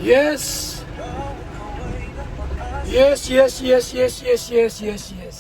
Yes. Yes, yes, yes, yes, yes, yes, yes, yes.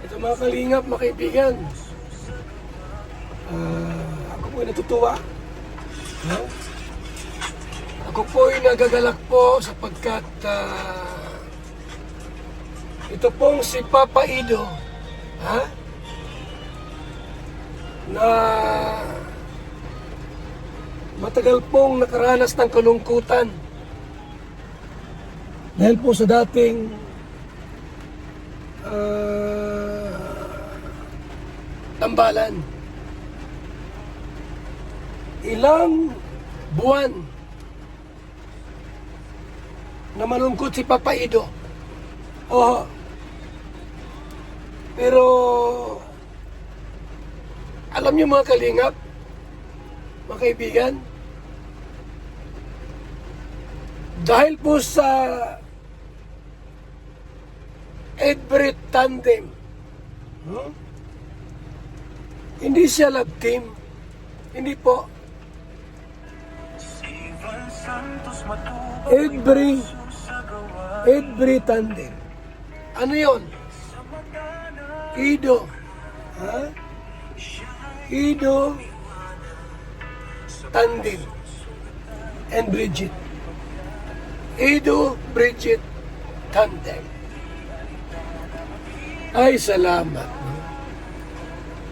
Ito mga kalingap, mga kaibigan. Ako po'y natutuwa. No? Ako po'y nagagalak po sapagkat ito pong si Papa Ido, na matagal pong nakaranas ng kalungkutan dahil po sa dating tambalan. Ilang buwan na malungkot si Papa Ido. Oo. Pero alam niyo mga kalingap, mga kaibigan, dahil po sa Edbrit Tandem, hindi siya love team, hindi po. Edbrit Tandem. Ano yun? Ido. Ido, Tandem, and Bridget. Ido, Bridget, Tandem. Ay, salamat.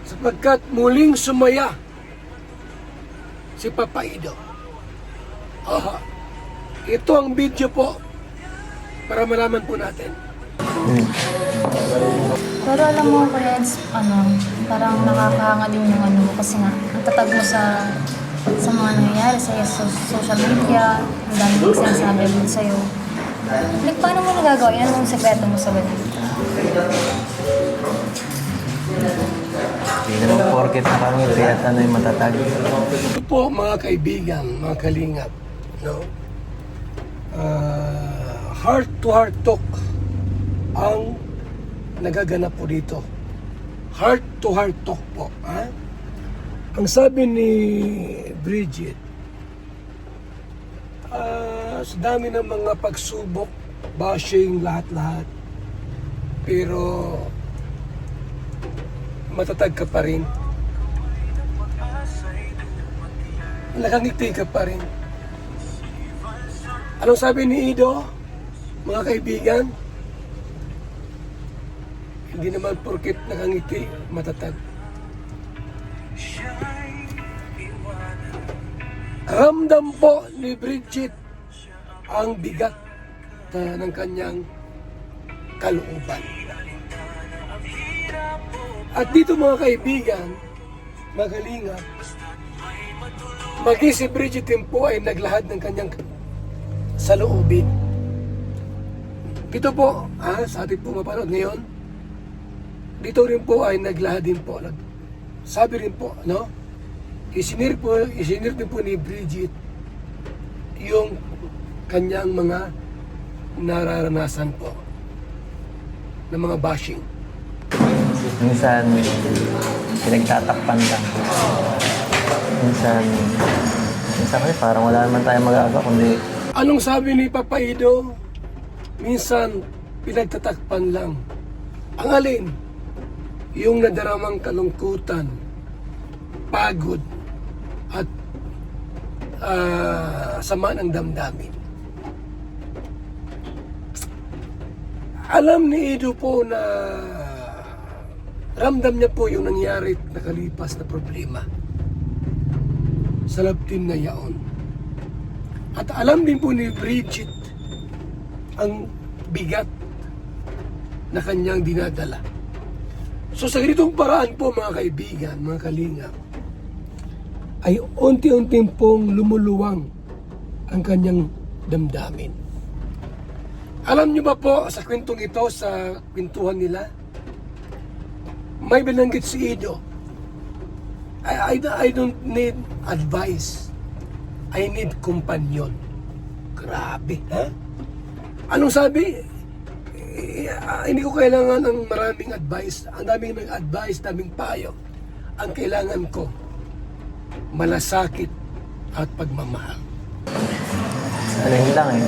Sapagkat muling sumaya si Papa Ido. Ito ang video po para malaman po natin. Pero alam mo, friends, parang nakakahanga din yung mo kasi nga, ang tatag mo sa mga nangyayari sa social media, ang dami mong sinasabi din sa'yo. Like, paano mo nagagawa? Yan ang sekreto mo sa ganyan. Hindi naman porket nakangiti at ano yung matatag. Ito po mga kaibigan, mga kalingap, no? Heart-to-heart talk ang nagaganap po dito. Heart-to-heart talk po. Ang sabi ni Bridget, sa dami ng mga pagsubok, bashing, lahat-lahat, pero matatag ka pa rin. Nakangiti ka pa rin. Anong sabi ni Ido, mga kaibigan? Hindi naman porket nakangiti, matatag. Ramdam po ni Bridget ang bigat ng kanyang kalooban. At dito mga kaibigan, mga kalingap, maging si Bridget din po ay naglahad ng kanyang saloobin. Dito po, sa ating pumapanood ngayon, dito rin po ay naglahad din po. Sabi rin po, no? Isinir din po ni Bridget yung kanyang mga nararanasan po ng mga bashing. Minsan, pinagtatakpan lang. Minsan kasi parang wala naman tayong magagawa kundi... Anong sabi ni Papa Ido? Minsan, pinagtatakpan lang. Ang alin? Yung nadaramang kalungkutan, pagod, at sama ng damdamin. Alam ni Ido po na ramdam niya po yung nangyari at nakalipas na problema sa love team na yaon. At alam din po ni Bridget ang bigat na kanyang dinadala. So sa ganitong paraan po mga kaibigan, mga kalingap, ay unti-unting pong lumuluwang ang kanyang damdamin. Alam niyo ba po sa kwentong ito, sa kwentuhan nila, may binanggit si Ido, I don't need advice. I need companion. Grabe, Anong sabi? Hindi ko kailangan ng maraming advice. Ang daming nag-advise, daming payo. Ang kailangan ko, malasakit at pagmamahal. ano yun lang eh,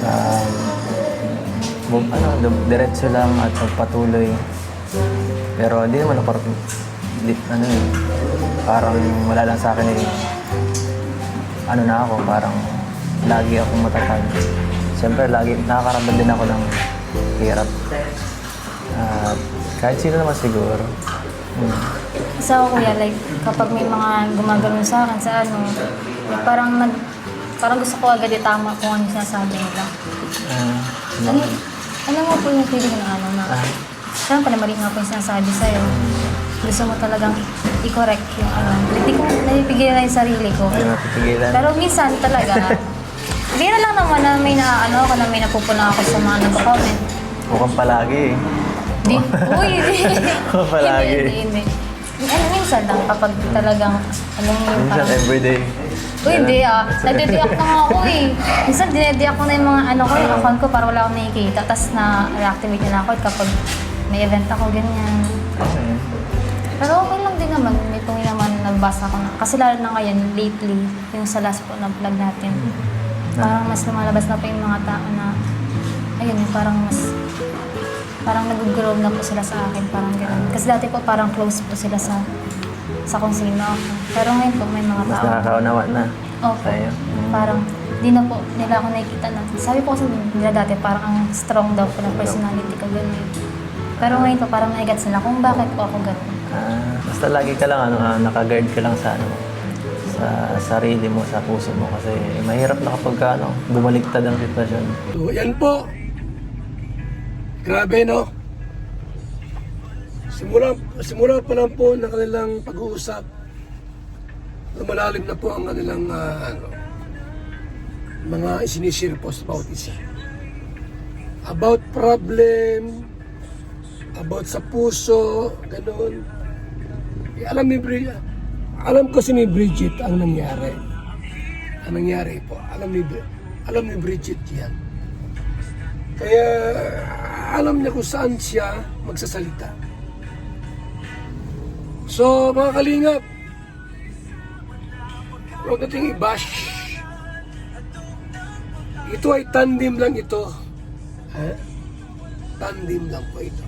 diretso lang at magpatuloy. Pero hindi naman ako, ano eh, parang wala lang sa akin eh, ano na ako, parang lagi akong matatag. Siyempre, lagi nakakaramdam din ako ng hirap. At kahit sino naman siguro. Kasi ako kuya, like, kapag may mga gumagano sa akin sa ano, parang gusto ko agad itama kung ano yung sinasabi nila. Alam mo po yung feeling na ano na, siyempre mali nga po yung sinasabi sa'yo. Gusto mo talagang i-correct yung ano. Hindi ko napipigilan na yung sarili ko. Hindi mapipigilan. Pero minsan talaga, bira lang naman na may naano ako na may napupuna ako sa mga nag-comment. Mukhang palagi eh. Di, uy, Palagi. Hindi. Ano, minsan lang kapag talagang, alam mo yung Minsan parang, everyday. uy, hindi nagdidiak na nga ako eh. Minsan dinediak ko na yung mga ano ko, yung account ko para wala akong nakikita. Tapos na-reactivate na ako kapag may event ako, ganyan. Okay. Pero okay lang din naman, itong naman nagbasa ko na. Kasi lalo na ngayon, lately, yung sa last po na vlog natin, parang mas lumalabas na po yung mga tao na, ayun, parang nag-grow na po sila sa akin, parang gano'n. Kasi dati po parang close po sila sa kung sino ako. Pero ngayon po may mga Mas tao. nakakaunawa na Opo. sa'yo. Parang di na po nila ako nakikita na. Sabi po kasi nila dati parang ang strong daw po ng personality ko, gano'n. Pero ngayon po parang naigats nila kung bakit po ako gano'n. Basta lagi ka lang, naka-guard ka lang sa sa sarili mo, sa puso mo. Kasi mahirap na kapag bumaliktad ang sitwasyon. So, yan po. Grabe, no? Simula pa lang po ng kanilang pag-uusap. Lumalalim na po ang kanilang mga isinishare po sa bawat isa. About problem, about sa puso, gano'n. Eh, alam ko si ni Bridget ang nangyari. Ang nangyari po, alam ni Bridget yan. Kaya alam niya kung saan siya magsasalita. So, mga kalingap, huwag nating i-bash. Ito ay tandem lang ito. Tandem lang po ito.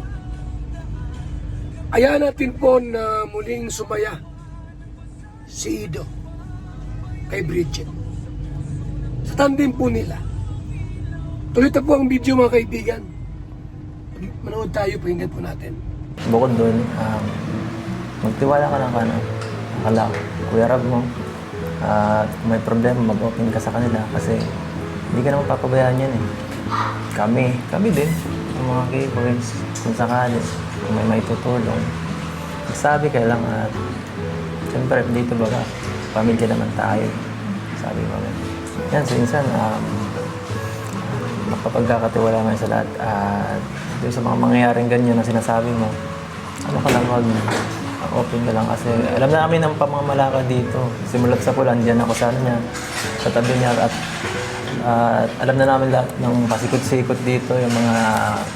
Ayahan natin po na muling sumaya si Ido kay Bridget. Sa tandem po nila. Tuloy na po ang video mga kaibigan. Manood tayo, pakinggan po natin. Bukod doon, magtiwala ka lang akala, Kuya Rab mo. At kung may problema, mag-open ka sa kanila kasi hindi ka naman papabayaan yan eh. Kami din, ang mga keyboards, kung sakali, kung may tutulong. Sabi ka lang at siyempre dito baga, pamilya naman tayo. Sabi mo nga. Yan, so minsan, mapapagkakatiwala ngayon sa lahat at doon sa mga mangyayaring ganyan na sinasabi mo, ano ka lang open ka lang kasi alam namin ang pamamalakad dito. Simulat sa pulan, diyan ako sa niya, sa tabi niya at alam na namin lahat ng pasikot-sikot dito, yung mga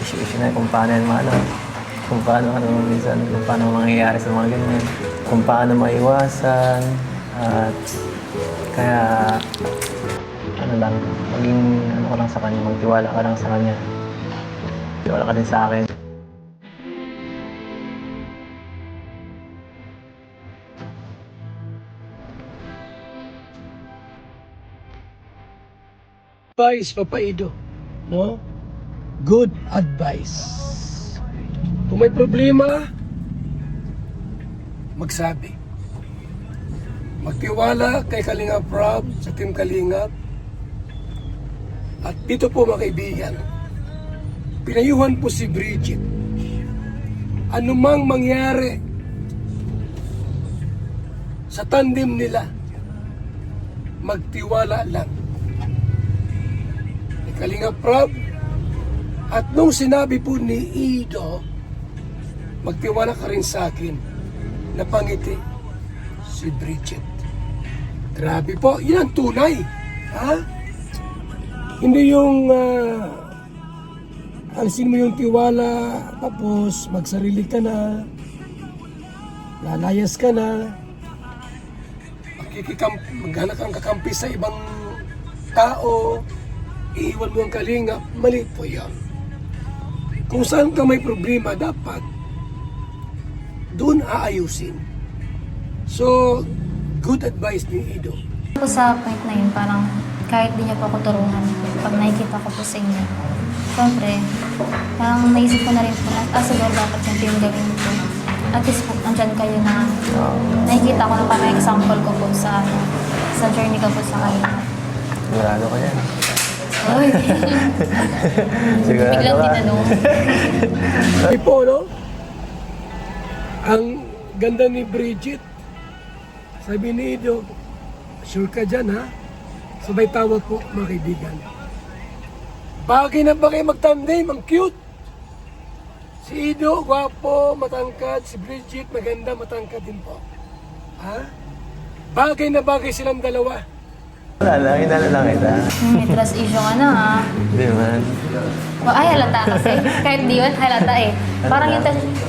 issue na kung paano yung mga kung paano mangyayari sa mga ganyan, kung paano maiwasan at kaya maging ka lang sa kanya, magtiwala ka lang sa kanya. Tiwala ka din sa akin. Advice, Papa Ido. No? Good advice. Kung may problema, magsabi. Magtiwala kay Kalingap Rob, sa Team Kalingap. At dito po mga kaibigan, pinayuhan po si Bridget. Anumang mangyari sa tandem nila, magtiwala lang. Kalingap Rob, at nung sinabi po ni Ido, magtiwala ka rin sa akin, napangiti si Bridget. Grabe po, yan ang tunay. Ha? Hindi yung alisin mo yung tiwala, tapos magsarili ka na, lalayas ka na, maghanap kang kakampi sa ibang tao. iiwan mo ang kalinga, mali po yan. Kung saan ka may problema, dapat doon aayusin. So, good advice ni Ido. Po sa point na yun, parang kahit di niya po ako turuan, pag nakikita ko po sa inyo, siyempre, parang naisip ko na rin po na, siguro dapat siyempre yung gawin ko. At least po, andyan kayo na nakikita ko na parang example ko po sa journey ko po sa kanila. Sigurado ko yan. Uy, Sigurado biglang ka. tinanong. Sabi po, no? Ang ganda ni Bridget. Sabi ni Ido, sure ka dyan, ha? Sabay tawag po, mga kaibigan. Bagay na bagay magtandem, ang cute. Si Ido, gwapo, matangkad. Si Bridget, maganda, matangkad din po. Ha? Bagay na bagay silang dalawa. Wala lang, hinala lang kita. May trust issue ka na ha. Hindi man. Ay, halata kasi. Kahit di man, halata eh. Parang yung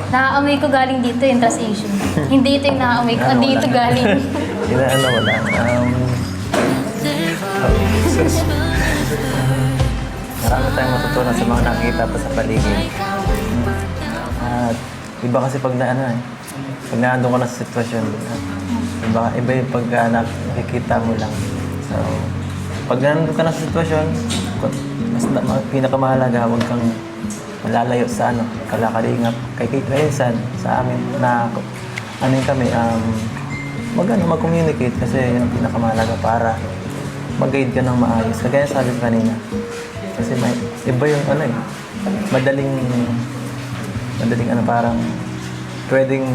naaamoy ko galing dito yung trust issue. Hindi ito yung naaamoy ko, dito galing. Inaano ko lang. Marami tayong matutunan sa mga nakikita pa sa paligid. At iba kasi pag pag naandun ka na sa sitwasyon, iba yung pag nakikita mo lang. So, pag naandun ka na sa sitwasyon, mas pinakamahalaga, huwag kang malalayo sa kalakalingap. Kay Insan, sa amin, na kami, mag-communicate kasi yun ang pinakamahalaga para mag-guide ka ng maayos. Kagaya sabi ko kanina. Kasi iba yung madaling parang pwedeng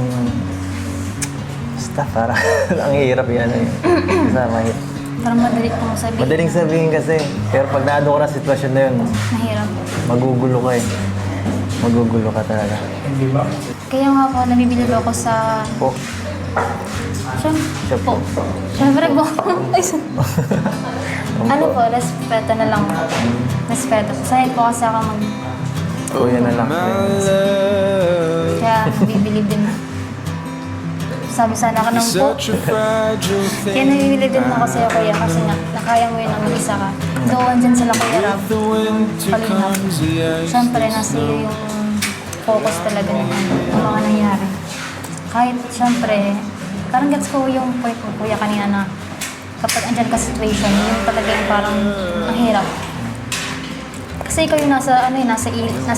basta parang ang hirap yan Parang madali ko sabihin. Madaling sabihin kasi. Pero pag naano ka na sitwasyon na yun, Mahirap. magugulo ka eh. Magugulo ka talaga. Kaya nga po, nabibilib ako sa... Po. Siyempre po. Siyempre po. Ano po, respeto na lang po. Respeto. Sanay po kasi ako Kuya na lang. Kaya nabibilib din. Sabi sana ka ng po. Kaya nabibilib din ako sa'yo, kuya, kasi nga, nakaya mo yun ang mag-isa ka. Though, andyan sila kuya Rab. Kalingap. Siyempre, nasa iyo yung focus talaga ng mga nangyari. Kahit, siyempre, parang gets ko yung point mo, kuya, kanina na kapag andyan ka situation, yung talaga yung parang ang hirap. Kasi ikaw yung nasa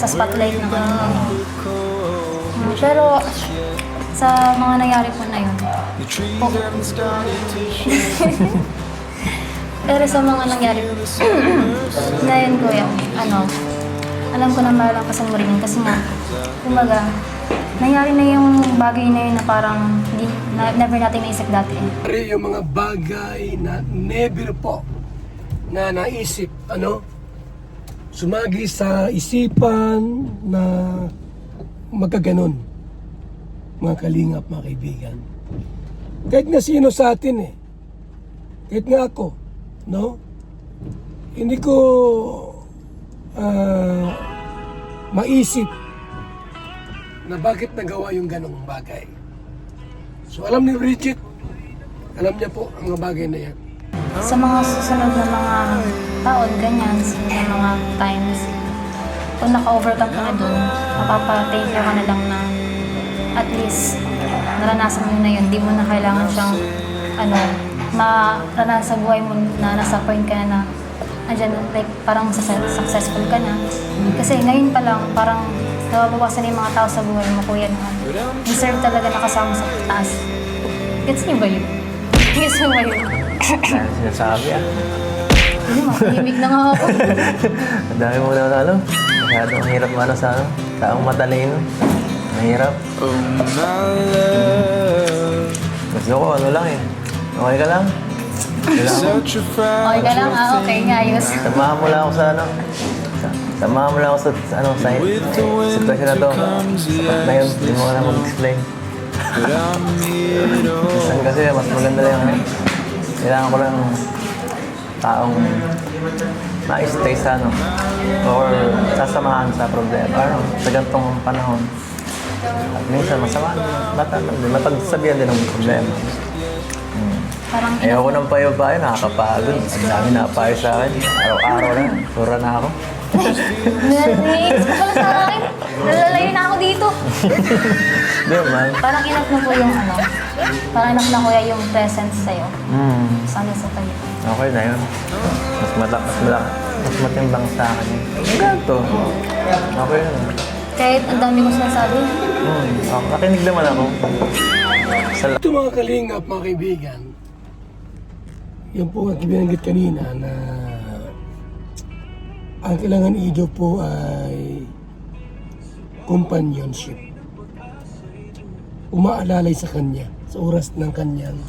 spotlight ng pero sa mga nangyari po na yun, pero sa mga nangyari na yun, kuya, alam ko na malang kasama rin yun kasi nga, kumbaga, nangyari na yung bagay na yun na parang never natin naisip dati. Yung mga bagay na never po na naisip, sumagi sa isipan na magkaganon, mga kalingap, mga kaibigan. Kahit nga sino sa atin kahit nga ako, hindi ko maisip na bakit nagawa yung ganong bagay. So alam ni Bridget, alam niya po ang mga bagay na yan. Sa mga susunod na mga taon, ganyan, sa mga times, kung naka-overcome ka na doon, mapapa-take ka na lang na at least naranasan mo na yun. Di mo na kailangan siyang maranasan sa buhay mo na nasa point ka na andyan, like, parang successful ka na. Kasi ngayon pa lang, parang nababawasan na yung mga tao sa buhay mo, kuya, na deserve talaga nakasama sa taas. Gets niyo ba yun? Gets niyo ba yun? Ano sinasabi Mahimik na nga ako. Ang dami mo na masyadong hirap sa taong matalino. Mahirap. Gusto ko, lang eh. Okay ka lang? Okay ka lang, okay nga, ayos. Samahan mo lang ako Samahan mo lang ako sa sitwasyon na to. Sapat na yun, hindi mo ka na mag-explain. Minsan kasi, mas maganda lang kailangan ko lang taong ma-stay sa or sasamahan sa problema. Sa ganitong panahon. At minsan, masama, matagsabihan din ang problema. Parang Ayoko ng payo-payo, nakakapagod. Ang dami na payo sa akin. Araw-araw na, sura na ako. Narinig ko pala sa akin. Nalalayo na ako dito. Di man. Parang enough na po yung ano. Parang enough na kuya yung presence sa'yo. Sana sa tayo. Okay na yun. Mas matimbang sa akin yun. Ang ganito. Okay na. Kahit ang dami ko sinasabi. Nakinig naman ako. Ito mga kalingap, mga kaibigan, yung po ang binanggit kanina na ang kailangan i-do po ay companionship. Umaalalay sa kanya, sa oras ng kanyang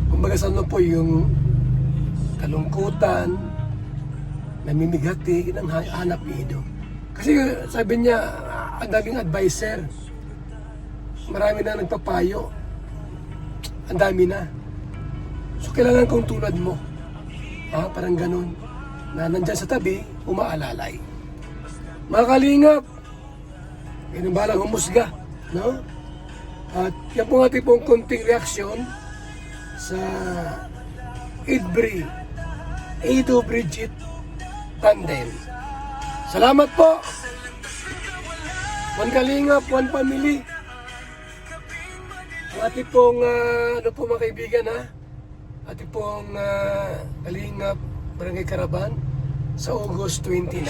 kumbaga sa ano po yung kalungkutan, namimigati, ng hanap ido. Kasi sabi niya, ang daming advisor. Marami na nagpapayo. Ang dami na. So kailangan kong tulad mo. Parang ganun. Na nandyan sa tabi, umaalalay. Mga kalingap, ganun balang humusga. No? At yan po ating pong konting reaksyon sa Edo Bridget Tandem. Salamat po! One Kalingap, one family. Ang ating pong, ano po mga kaibigan ha? Ating pong Kalingap Barangay Caravan sa August 29.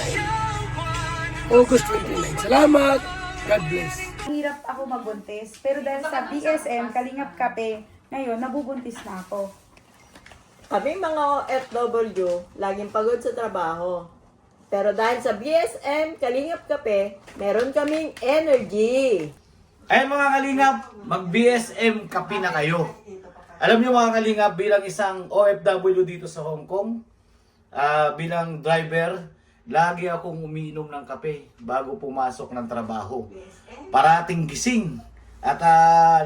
August 29. Salamat! God bless! Hirap ako magbuntis, pero dahil sa BSM, Kalingap Kape, ngayon nabubuntis na ako. Kaming mga OFW, laging pagod sa trabaho. Pero dahil sa BSM, Kalingap Kape, meron kaming energy. Ayun mga kalingap, mag-BSM kape na kayo. Alam niyo mga kalingap, bilang isang OFW dito sa Hong Kong, bilang driver, lagi akong umiinom ng kape bago pumasok ng trabaho. Parating gising at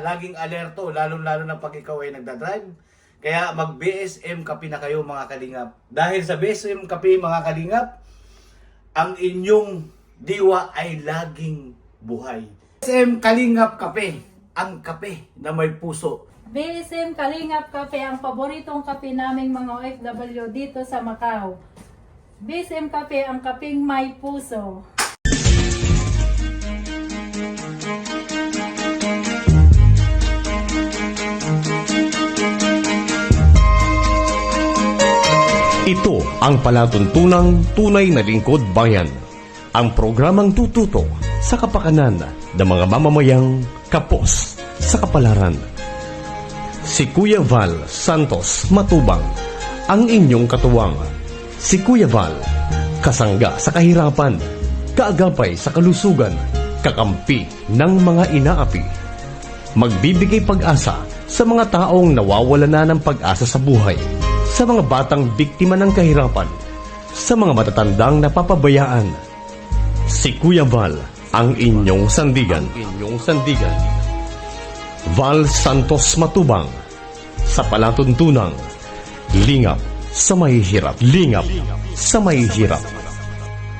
laging alerto, lalo-lalo na pag ikaw ay nagdadrive. Kaya mag-BSM kape na kayo mga kalingap. Dahil sa BSM kape mga kalingap, ang inyong diwa ay laging buhay. BSM Kalingap Kape, ang kape na may puso. BSM Kalingap Kape, ang paboritong kape naming mga OFW dito sa Macau. BSM Kape, ang kapeng may puso. Ito ang palatuntunang tunay na lingkod bayan. Ang programang tututok sa kapakanan ng mga mamamayang kapos sa kapalaran. Si Kuya Val Santos Matubang, ang inyong katuwang. Si Kuya Val, kasangga sa kahirapan, kaagapay sa kalusugan, kakampi ng mga inaapi. Magbibigay pag-asa sa mga taong nawawala na ng pag-asa sa buhay, sa mga batang biktima ng kahirapan, sa mga matatandang napapabayaan. Si Kuya Val, ang inyong sandigan. Val Santos Matubang, sa palatuntunang lingap sa mahihirap.